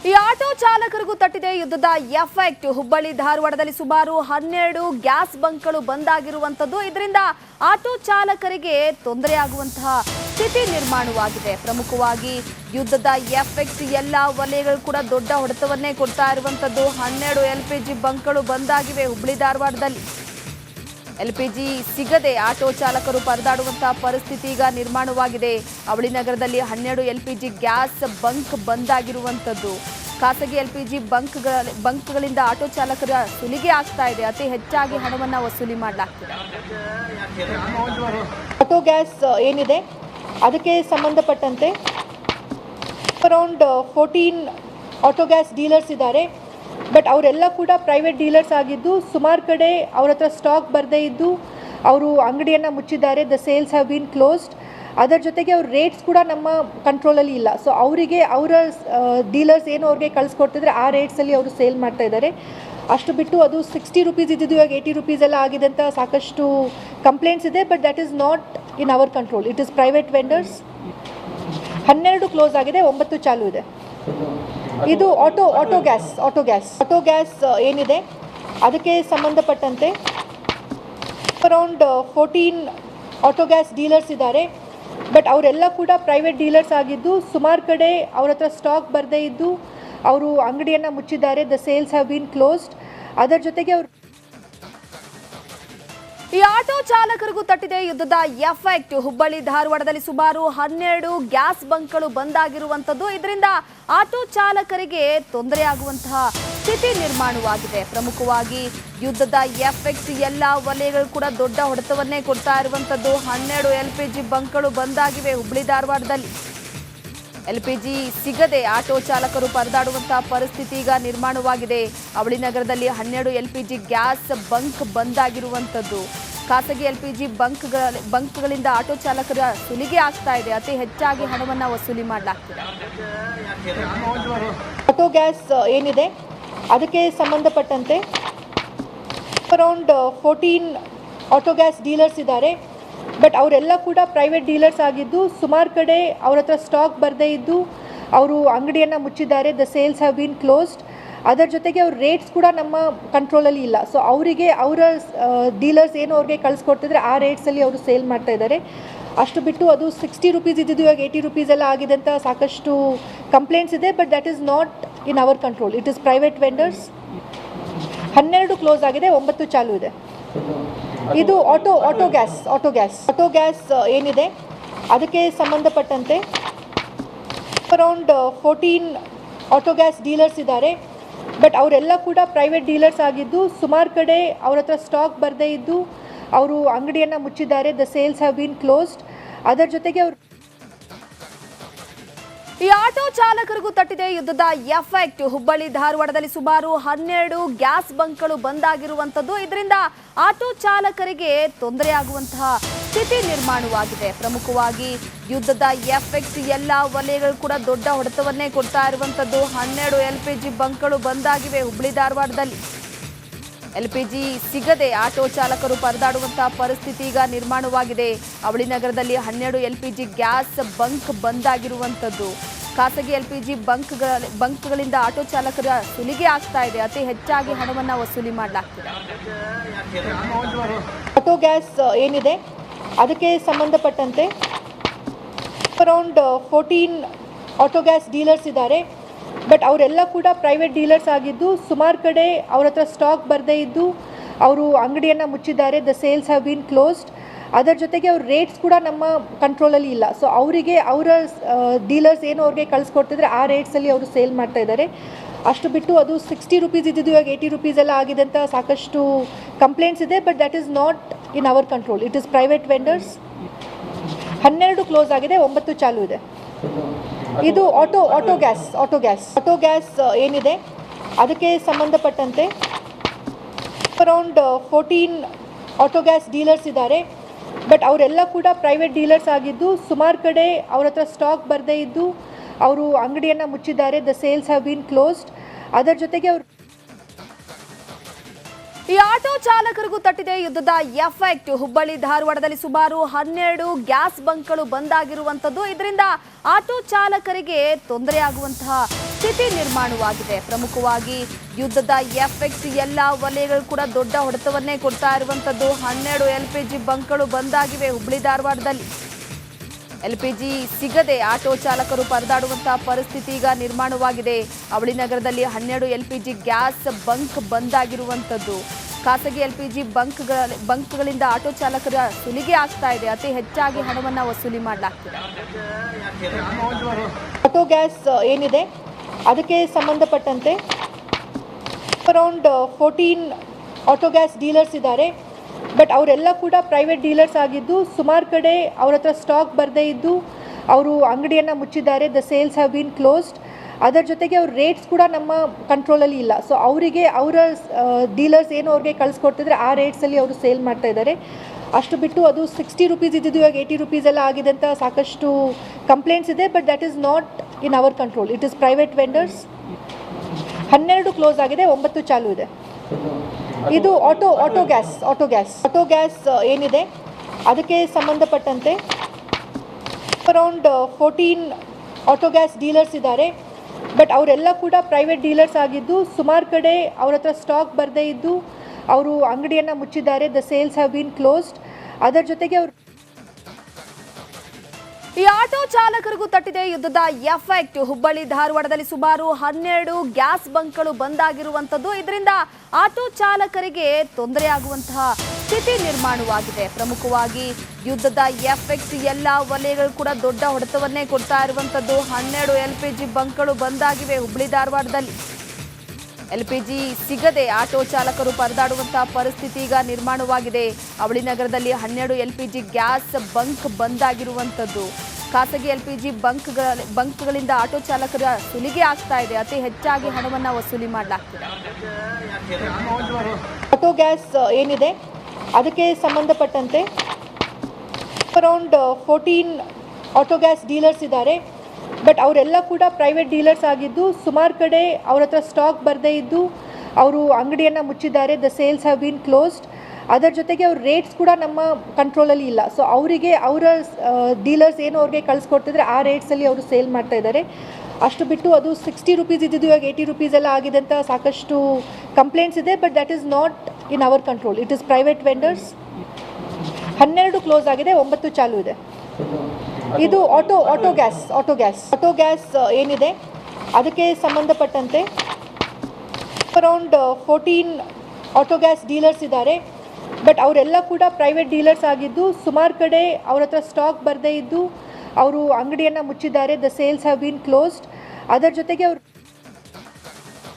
ಈ ಆಟೋ ಚಾಲಕರಿಗೂ ತಟ್ಟಿದೆ ಯುದ್ಧದ ಎಫೆಕ್ಟ್. ಹುಬ್ಬಳ್ಳಿ ಧಾರವಾಡದಲ್ಲಿ ಸುಮಾರು 12 ಗ್ಯಾಸ್ ಬಂಕ್ಗಳು ಬಂದ್ ಆಗಿರುವಂತದ್ದು. ಇದರಿಂದ ಆಟೋ ಚಾಲಕರಿಗೆ ತೊಂದರೆಯಾಗುವಂತಹ ಸ್ಥಿತಿ ನಿರ್ಮಾಣವಾಗಿದೆ. ಪ್ರಮುಖವಾಗಿ ಯುದ್ಧದ ಎಫೆಕ್ಟ್ ಎಲ್ಲ ವಲಯಗಳು ಕೂಡ ದೊಡ್ಡ ಹೊಡೆತವನ್ನೇ ಕೊಡ್ತಾ ಇರುವಂತದ್ದು. 12 LPG ಬಂಕ್ಗಳು ಬಂದ್ ಆಗಿವೆ ಹುಬ್ಬಳ್ಳಿ ಧಾರವಾಡದಲ್ಲಿ. LPG ಸಿಗದೆ ಆಟೋ ಚಾಲಕರು ಪರದಾಡುವಂತಹ ಪರಿಸ್ಥಿತಿ ಈಗ ನಿರ್ಮಾಣವಾಗಿದೆ. ಅವಳಿ ನಗರದಲ್ಲಿ 12 LPG ಗ್ಯಾಸ್ ಬಂಕ್ ಬಂದ್ ಆಗಿರುವಂತದ್ದು. ಖಾಸಗಿ LPG ಬಂಕ್ಗಳಿಂದ ಆಟೋ ಚಾಲಕರ ಸುಲಿಗೆ ಆಗ್ತಾ ಇದೆ. ಅತಿ ಹೆಚ್ಚಾಗಿ ಹಣವನ್ನು ವಸೂಲಿ ಮಾಡಲಾಗ್ತಿದೆ. ಆಟೋ ಗ್ಯಾಸ್ ಏನಿದೆ ಅದಕ್ಕೆ ಸಂಬಂಧಪಟ್ಟಂತೆ ಅರೌಂಡ್ 14 ಆಟೋ ಗ್ಯಾಸ್ ಡೀಲರ್ಸ್ ಇದ್ದಾರೆ. ಬಟ್ ಅವರೆಲ್ಲ ಕೂಡ ಪ್ರೈವೇಟ್ ಡೀಲರ್ಸ್ ಆಗಿದ್ದು ಸುಮಾರು ಕಡೆ ಅವ್ರ ಹತ್ರ ಸ್ಟಾಕ್ ಬರದೇ ಇದ್ದು ಅವರು ಅಂಗಡಿಯನ್ನು ಮುಚ್ಚಿದ್ದಾರೆ. The sales have been closed. ಅದರ ಜೊತೆಗೆ ಅವ್ರ ರೇಟ್ಸ್ ಕೂಡ ನಮ್ಮ ಕಂಟ್ರೋಲಲ್ಲಿ ಇಲ್ಲ. ಸೊ ಅವರಿಗೆ ಅವರ ಡೀಲರ್ಸ್ ಏನು ಅವ್ರಿಗೆ ಕಳಿಸ್ಕೊಡ್ತಿದ್ರೆ ಆ ರೇಟ್ಸಲ್ಲಿ ಅವರು ಸೇಲ್ ಮಾಡ್ತಾ ಇದ್ದಾರೆ. ಅಷ್ಟು ಬಿಟ್ಟು ಅದು 60 ರೂಪೀಸ್ ಇದ್ದಿದ್ದು ಇವಾಗ 80 ರೂಪೀಸ್ ಎಲ್ಲ ಆಗಿದೆ ಅಂತ ಸಾಕಷ್ಟು ಕಂಪ್ಲೇಂಟ್ಸ್ ಇದೆ. But that is not in our control. It is private vendors. 12 close ಆಗಿದೆ, 9 ಚಾಲು ಇದೆ. ಇದು ಆಟೋ ಗ್ಯಾಸ್ ಏನಿದೆ ಅದಕ್ಕೆ ಸಂಬಂಧಪಟ್ಟಂತೆ ಅರೌಂಡ್ 14 ಆಟೋ ಗ್ಯಾಸ್ ಡೀಲರ್ಸ್ ಇದ್ದಾರೆ. ಬಟ್ ಅವರೆಲ್ಲ ಕೂಡ ಪ್ರೈವೇಟ್ ಡೀಲರ್ಸ್ ಆಗಿದ್ದು ಸುಮಾರು ಕಡೆ ಅವ್ರ ಹತ್ರ ಸ್ಟಾಕ್ ಬರದೇ ಇದ್ದು ಅವರು ಅಂಗಡಿಯನ್ನು ಮುಚ್ಚಿದ್ದಾರೆ. The sales have been closed. ಅದರ ಜೊತೆಗೆ ಅವರು ಈ ಆಟೋ ಚಾಲಕರಿಗೂ ತಟ್ಟಿದೆ ಯುದ್ಧದ ಎಫೆಕ್ಟ್. ಹುಬ್ಬಳ್ಳಿ ಧಾರವಾಡದಲ್ಲಿ ಸುಮಾರು 12 ಗ್ಯಾಸ್ ಬಂಕ್ಗಳು ಬಂದ್ ಆಗಿರುವಂತದ್ದು. ಇದರಿಂದ ಆಟೋ ಚಾಲಕರಿಗೆ ತೊಂದರೆಯಾಗುವಂತಹ ಸ್ಥಿತಿ ನಿರ್ಮಾಣವಾಗಿದೆ. ಪ್ರಮುಖವಾಗಿ ಯುದ್ಧದ ಎಫೆಕ್ಟ್ ಎಲ್ಲ ವಲಯಗಳು ಕೂಡ ದೊಡ್ಡ ಹೊಡೆತವನ್ನೇ ಕೊಡ್ತಾ ಇರುವಂತದ್ದು. 12 LPG ಬಂಕ್ಗಳು ಬಂದ್ ಆಗಿವೆ ಹುಬ್ಬಳ್ಳಿ ಧಾರವಾಡದಲ್ಲಿ. LPG ಸಿಗದೆ ಆಟೋ ಚಾಲಕರು ಪರದಾಡುವಂತಹ ಪರಿಸ್ಥಿತಿ ಈಗ ನಿರ್ಮಾಣವಾಗಿದೆ. ಅವಳಿ ನಗರದಲ್ಲಿ 12 LPG ಗ್ಯಾಸ್ ಬಂಕ್ ಬಂದ್ ಆಗಿರುವಂತದ್ದು. ಖಾಸಗಿ LPG ಬಂಕ್ಗಳಿಂದ ಆಟೋ ಚಾಲಕರ ಸುಲಿಗೆ ಆಗ್ತಾ ಇದೆ. ಅತಿ ಹೆಚ್ಚಾಗಿ ಹಣವನ್ನು ವಸೂಲಿ ಮಾಡಲಾಗ್ತಿದೆ. ಆಟೋ ಗ್ಯಾಸ್ ಏನಿದೆ ಅದಕ್ಕೆ ಸಂಬಂಧಪಟ್ಟಂತೆ ಅರೌಂಡ್ 14 ಆಟೋ ಗ್ಯಾಸ್ ಡೀಲರ್ಸ್ ಇದ್ದಾರೆ. ಬಟ್ ಅವರೆಲ್ಲ ಕೂಡ ಪ್ರೈವೇಟ್ ಡೀಲರ್ಸ್ ಆಗಿದ್ದು ಸುಮಾರು ಕಡೆ ಅವ್ರ ಹತ್ರ ಸ್ಟಾಕ್ ಬರದೇ ಇದ್ದು ಅವರು ಅಂಗಡಿಯನ್ನು ಮುಚ್ಚಿದ್ದಾರೆ. The sales have been closed. ಅದರ ಜೊತೆಗೆ ಅವ್ರ ರೇಟ್ಸ್ ಕೂಡ ನಮ್ಮ ಕಂಟ್ರೋಲಲ್ಲಿ ಇಲ್ಲ. ಸೊ ಅವರಿಗೆ ಅವರ ಡೀಲರ್ಸ್ ಏನು ಅವ್ರಿಗೆ ಕಳಿಸ್ಕೊಡ್ತಿದ್ರೆ ಆ ರೇಟ್ಸಲ್ಲಿ ಅವರು ಸೇಲ್ ಮಾಡ್ತಾ ಇದ್ದಾರೆ. ಅಷ್ಟು ಬಿಟ್ಟು ಅದು 60 ರೂಪೀಸ್ ಇದ್ದಿದ್ದು ಇವಾಗ 80 ರೂಪೀಸ್ ಎಲ್ಲ ಆಗಿದೆ ಅಂತ ಸಾಕಷ್ಟು ಕಂಪ್ಲೇಂಟ್ಸ್ ಇದೆ. But that is not in our control. It is private vendors. 12 close ಆಗಿದೆ, 9 ಚಾಲು ಇದೆ. ಇದು ಆಟೋ ಗ್ಯಾಸ್ ಏನಿದೆ ಅದಕ್ಕೆ ಸಂಬಂಧಪಟ್ಟಂತೆ ಅರೌಂಡ್ 14 ಆಟೋ ಗ್ಯಾಸ್ ಡೀಲರ್ಸ್ ಇದ್ದಾರೆ. ಬಟ್ ಅವರೆಲ್ಲ ಕೂಡ ಪ್ರೈವೇಟ್ ಡೀಲರ್ಸ್ ಆಗಿದ್ದು ಸುಮಾರು ಕಡೆ ಅವ್ರ ಹತ್ರ ಸ್ಟಾಕ್ ಬರದೇ ಇದ್ದು ಅವರು ಅಂಗಡಿಯನ್ನು ಮುಚ್ಚಿದ್ದಾರೆ. The sales have been closed. ಅದರ ಜೊತೆಗೆ ಅವರು ಈ ಆಟೋ ಚಾಲಕರಿಗೂ ತಟ್ಟಿದೆ ಯುದ್ಧದ ಎಫೆಕ್ಟ್. ಹುಬ್ಬಳ್ಳಿ ಧಾರವಾಡದಲ್ಲಿ ಸುಮಾರು 12 ಗ್ಯಾಸ್ ಬಂಕ್ಗಳು ಬಂದ್ ಆಗಿರುವಂತದ್ದು. ಇದರಿಂದ ಆಟೋ ಚಾಲಕರಿಗೆ ತೊಂದರೆಯಾಗುವಂತಹ ಸ್ಥಿತಿ ನಿರ್ಮಾಣವಾಗಿದೆ. ಪ್ರಮುಖವಾಗಿ ಯುದ್ಧದ ಎಫೆಕ್ಟ್ ಎಲ್ಲ ವಲಯಗಳು ಕೂಡ ದೊಡ್ಡ ಹೊಡೆತವನ್ನೇ ಕೊಡ್ತಾ ಇರುವಂತದ್ದು. 12 LPG ಬಂಕ್ಗಳು ಬಂದ್ ಆಗಿವೆ ಹುಬ್ಬಳ್ಳಿ ಧಾರವಾಡದಲ್ಲಿ. LPG ಸಿಗದೆ ಆಟೋ ಚಾಲಕರು ಪರದಾಡುವಂತಹ ಪರಿಸ್ಥಿತಿ ಈಗ ನಿರ್ಮಾಣವಾಗಿದೆ. ಅವಳಿ ನಗರದಲ್ಲಿ 12 LPG ಗ್ಯಾಸ್ ಬಂಕ್ ಬಂದ್ ಆಗಿರುವಂತದ್ದು. ಖಾಸಗಿ LPG ಬಂಕ್ಗಳಿಂದ ಆಟೋ ಚಾಲಕರ ಸುಲಿಗೆ ಆಗ್ತಾ ಇದೆ. ಅತಿ ಹೆಚ್ಚಾಗಿ ಹಣವನ್ನು ವಸೂಲಿ ಮಾಡಲಾಗ್ತಿದೆ. ಆಟೋ ಗ್ಯಾಸ್ ಏನಿದೆ ಅದಕ್ಕೆ ಸಂಬಂಧಪಟ್ಟಂತೆ ಅರೌಂಡ್ 14 ಆಟೋ ಗ್ಯಾಸ್ ಡೀಲರ್ಸ್ ಇದ್ದಾರೆ. ಬಟ್ ಅವರೆಲ್ಲ ಕೂಡ ಪ್ರೈವೇಟ್ ಡೀಲರ್ಸ್ ಆಗಿದ್ದು ಸುಮಾರು ಕಡೆ ಅವ್ರ ಹತ್ರ ಸ್ಟಾಕ್ ಬರದೇ ಇದ್ದು ಅವರು ಅಂಗಡಿಯನ್ನು ಮುಚ್ಚಿದ್ದಾರೆ. The sales have been closed. ಅದರ ಜೊತೆಗೆ ಅವ್ರ ರೇಟ್ಸ್ ಕೂಡ ನಮ್ಮ ಕಂಟ್ರೋಲಲ್ಲಿ ಇಲ್ಲ. ಸೊ ಅವರಿಗೆ ಅವರ ಡೀಲರ್ಸ್ ಏನು ಅವ್ರಿಗೆ ಕಳಿಸ್ಕೊಡ್ತಿದ್ರೆ ಆ ರೇಟ್ಸಲ್ಲಿ ಅವರು ಸೇಲ್ ಮಾಡ್ತಾ ಇದ್ದಾರೆ. ಅಷ್ಟು ಬಿಟ್ಟು ಅದು 60 ರೂಪೀಸ್ ಇದ್ದಿದ್ದು ಇವಾಗ 80 ರೂಪೀಸ್ ಎಲ್ಲ ಆಗಿದೆ ಅಂತ ಸಾಕಷ್ಟು ಕಂಪ್ಲೇಂಟ್ಸ್ ಇದೆ. But that is not in our control. It is private vendors. 12 close ಆಗಿದೆ, 9 ಚಾಲು ಇದೆ. ಇದು ಆಟೋ ಗ್ಯಾಸ್ ಏನಿದೆ ಅದಕ್ಕೆ ಸಂಬಂಧಪಟ್ಟಂತೆ ಅರೌಂಡ್ 14 ಆಟೋ ಗ್ಯಾಸ್ ಡೀಲರ್ಸ್ ಇದ್ದಾರೆ. ಬಟ್ ಅವರೆಲ್ಲ ಕೂಡ ಪ್ರೈವೇಟ್ ಡೀಲರ್ಸ್ ಆಗಿದ್ದು ಸುಮಾರು ಕಡೆ ಅವ್ರ ಹತ್ರ ಸ್ಟಾಕ್ ಬರದೇ ಇದ್ದು ಅವರು ಅಂಗಡಿಯನ್ನು ಮುಚ್ಚಿದ್ದಾರೆ. The sales have been closed. ಅದರ ಜೊತೆಗೆ ಅವರು ಈ ಆಟೋ ಚಾಲಕರಿಗೂ ತಟ್ಟಿದೆ ಯುದ್ಧದ ಎಫೆಕ್ಟ್. ಹುಬ್ಬಳ್ಳಿ ಧಾರವಾಡದಲ್ಲಿ ಸುಮಾರು 12 ಗ್ಯಾಸ್ ಬಂಕ್ಗಳು ಬಂದ್ ಆಗಿರುವಂತದ್ದು. ಇದರಿಂದ ಆಟೋ ಚಾಲಕರಿಗೆ ತೊಂದರೆಯಾಗುವಂತಹ ಸ್ಥಿತಿ ನಿರ್ಮಾಣವಾಗಿದೆ. ಪ್ರಮುಖವಾಗಿ ಯುದ್ಧದ ಎಫೆಕ್ಟ್ ಎಲ್ಲ ವಲಯಗಳು ಕೂಡ ದೊಡ್ಡ ಹೊಡೆತವನ್ನೇ ಕೊಡ್ತಾ ಇರುವಂತದ್ದು. 12 LPG ಬಂಕ್ಗಳು ಬಂದಾಗಿವೆ ಹುಬ್ಬಳ್ಳಿ ಧಾರವಾಡದಲ್ಲಿ. LPG ಸಿಗದೆ ಆಟೋ ಚಾಲಕರು ಪರದಾಡುವಂತಹ ಪರಿಸ್ಥಿತಿ ಈಗ ನಿರ್ಮಾಣವಾಗಿದೆ. ಅವಳಿ ನಗರದಲ್ಲಿ 12 LPG ಗ್ಯಾಸ್ ಬಂಕ್ ಬಂದಾಗಿರುವಂತದ್ದು. ಖಾಸಗಿ LPG ಬಂಕ್ಗಳಿಂದ ಆಟೋ ಚಾಲಕರ ಸುಲಿಗೆ ಆಗ್ತಾ ಇದೆ. ಅತಿ ಹೆಚ್ಚಾಗಿ ಹಣವನ್ನು ವಸೂಲಿ ಮಾಡಲಾಗ್ತಿದೆ. ಆಟೋ ಗ್ಯಾಸ್ ಏನಿದೆ ಅದಕ್ಕೆ ಸಂಬಂಧಪಟ್ಟಂತೆ ಅರೌಂಡ್ 14 ಆಟೋ ಗ್ಯಾಸ್ ಡೀಲರ್ಸ್ ಇದ್ದಾರೆ. ಬಟ್ ಅವರೆಲ್ಲ ಕೂಡ ಪ್ರೈವೇಟ್ ಡೀಲರ್ಸ್ ಆಗಿದ್ದು ಸುಮಾರು ಕಡೆ ಅವ್ರ ಹತ್ರ ಸ್ಟಾಕ್ ಬರದೇ ಇದ್ದು ಅವರು ಅಂಗಡಿಯನ್ನು ಮುಚ್ಚಿದ್ದಾರೆ. The sales have been closed. ಅದರ ಜೊತೆಗೆ ಅವ್ರ ರೇಟ್ಸ್ ಕೂಡ ನಮ್ಮ ಕಂಟ್ರೋಲಲ್ಲಿ ಇಲ್ಲ. ಸೊ ಅವರಿಗೆ ಅವರ ಡೀಲರ್ಸ್ ಏನು ಅವ್ರಿಗೆ ಕಳಿಸ್ಕೊಡ್ತಿದ್ರೆ ಆ ರೇಟ್ಸಲ್ಲಿ ಅವರು ಸೇಲ್ ಮಾಡ್ತಾ ಇದ್ದಾರೆ. ಅಷ್ಟು ಬಿಟ್ಟು ಅದು 60 ರುಪೀಸ್ ಇದ್ದಿದ್ದು ಇವಾಗ 80 ರುಪೀಸ್ ಎಲ್ಲ ಆಗಿದೆ ಅಂತ ಸಾಕಷ್ಟು ಕಂಪ್ಲೇಂಟ್ಸ್ ಇದೆ. But that is not in our control. It is private vendors. 12 close ಆಗಿದೆ, 9 ಚಾಲು ಇದೆ. ಇದು ಆಟೋ ಗ್ಯಾಸ್ ಏನಿದೆ ಅದಕ್ಕೆ ಸಂಬಂಧಪಟ್ಟಂತೆ ಅರೌಂಡ್ 14 ಆಟೋ ಗ್ಯಾಸ್ ಡೀಲರ್ಸ್ ಇದ್ದಾರೆ. ಬಟ್ ಅವರೆಲ್ಲ ಕೂಡ ಪ್ರೈವೇಟ್ ಡೀಲರ್ಸ್ ಆಗಿದ್ದು ಸುಮಾರು ಕಡೆ ಅವ್ರ ಹತ್ರ ಸ್ಟಾಕ್ ಬರದೇ ಇದ್ದು ಅವರು ಅಂಗಡಿಯನ್ನು ಮುಚ್ಚಿದ್ದಾರೆ. The sales have been closed. ಅದರ ಜೊತೆಗೆ ಅವರು ಈ ಆಟೋ ಚಾಲಕರಿಗೂ ತಟ್ಟಿದೆ ಯುದ್ಧದ ಎಫೆಕ್ಟ್. ಹುಬ್ಬಳ್ಳಿ ಧಾರವಾಡದಲ್ಲಿ ಸುಮಾರು 12 ಗ್ಯಾಸ್ ಬಂಕ್ಗಳು ಬಂದಾಗಿರುವಂತದ್ದು. ಇದರಿಂದ ಆಟೋ ಚಾಲಕರಿಗೆ ತೊಂದರೆಯಾಗುವಂತಹ ಸ್ಥಿತಿ ನಿರ್ಮಾಣವಾಗಿದೆ. ಪ್ರಮುಖವಾಗಿ ಯುದ್ಧದ ಎಫೆಕ್ಟ್ ಎಲ್ಲ ವಲಯಗಳು ಕೂಡ ದೊಡ್ಡ ಹೊಡೆತವನ್ನೇ ಕೊಡ್ತಾ ಇರುವಂತದ್ದು. 12 LPG ಬಂಕ್ಗಳು ಬಂದಾಗಿವೆ ಹುಬ್ಬಳ್ಳಿ ಧಾರವಾಡದಲ್ಲಿ. LPG ಸಿಗದೆ ಆಟೋ ಚಾಲಕರು ಪರದಾಡುವಂತಹ ಪರಿಸ್ಥಿತಿ ಈಗ ನಿರ್ಮಾಣವಾಗಿದೆ. ಅವಳಿ ನಗರದಲ್ಲಿ 12 LPG ಗ್ಯಾಸ್ ಬಂಕ್ ಬಂದಾಗಿರುವಂತದ್ದು. ಖಾಸಗಿ LPG ಬಂಕ್ಗಳಿಂದ ಆಟೋ ಚಾಲಕರ ಸುಲಿಗೆ ಆಗ್ತಾ ಇದೆ. ಅತಿ ಹೆಚ್ಚಾಗಿ ಹಣವನ್ನು ವಸೂಲಿ ಮಾಡಲಾಗ್ತಿದೆ. ಆಟೋ ಗ್ಯಾಸ್ ಏನಿದೆ ಅದಕ್ಕೆ ಸಂಬಂಧಪಟ್ಟಂತೆ ಅರೌಂಡ್ 14 ಆಟೋ ಗ್ಯಾಸ್ ಡೀಲರ್ಸ್ ಇದ್ದಾರೆ. ಬಟ್ ಅವರೆಲ್ಲ ಕೂಡ ಪ್ರೈವೇಟ್ ಡೀಲರ್ಸ್ ಆಗಿದ್ದು ಸುಮಾರು ಕಡೆ ಅವ್ರ ಹತ್ರ ಸ್ಟಾಕ್ ಬರದೇ ಇದ್ದು ಅವರು ಅಂಗಡಿಯನ್ನು ಮುಚ್ಚಿದ್ದಾರೆ. The sales have been closed. ಅದರ ಜೊತೆಗೆ ಅವ್ರ ರೇಟ್ಸ್ ಕೂಡ ನಮ್ಮ ಕಂಟ್ರೋಲಲ್ಲಿ ಇಲ್ಲ. ಸೊ ಅವರಿಗೆ ಅವರ ಡೀಲರ್ಸ್ ಏನು ಅವ್ರಿಗೆ ಕಳಿಸ್ಕೊಡ್ತಿದ್ರೆ ಆ ರೇಟ್ಸಲ್ಲಿ ಅವರು ಸೇಲ್ ಮಾಡ್ತಾ ಇದ್ದಾರೆ. ಅಷ್ಟು ಬಿಟ್ಟು ಅದು 60 ರುಪೀಸ್ ಇದ್ದಿದ್ದು ಇವಾಗ 80 ರುಪೀಸ್ ಎಲ್ಲ ಆಗಿದೆ ಅಂತ ಸಾಕಷ್ಟು ಕಂಪ್ಲೇಂಟ್ಸ್ ಇದೆ. But that is not in our control. It is private vendors. 12 close ಆಗಿದೆ, 9 ಚಾಲು ಇದೆ. ಇದು ಆಟೋ ಗ್ಯಾಸ್ ಏನಿದೆ ಅದಕ್ಕೆ ಸಂಬಂಧಪಟ್ಟಂತೆ ಅರೌಂಡ್ 14 ಆಟೋ ಗ್ಯಾಸ್ ಡೀಲರ್ಸ್ ಇದ್ದಾರೆ. ಬಟ್ ಅವರೆಲ್ಲ ಕೂಡ ಪ್ರೈವೇಟ್ ಡೀಲರ್ಸ್ ಆಗಿದ್ದು ಸುಮಾರು ಕಡೆ ಅವ್ರ ಹತ್ರ ಸ್ಟಾಕ್ ಬರದೇ ಇದ್ದು ಅವರು ಅಂಗಡಿಯನ್ನು ಮುಚ್ಚಿದ್ದಾರೆ. The sales have been closed. ಅದರ ಜೊತೆಗೆ ಅವರು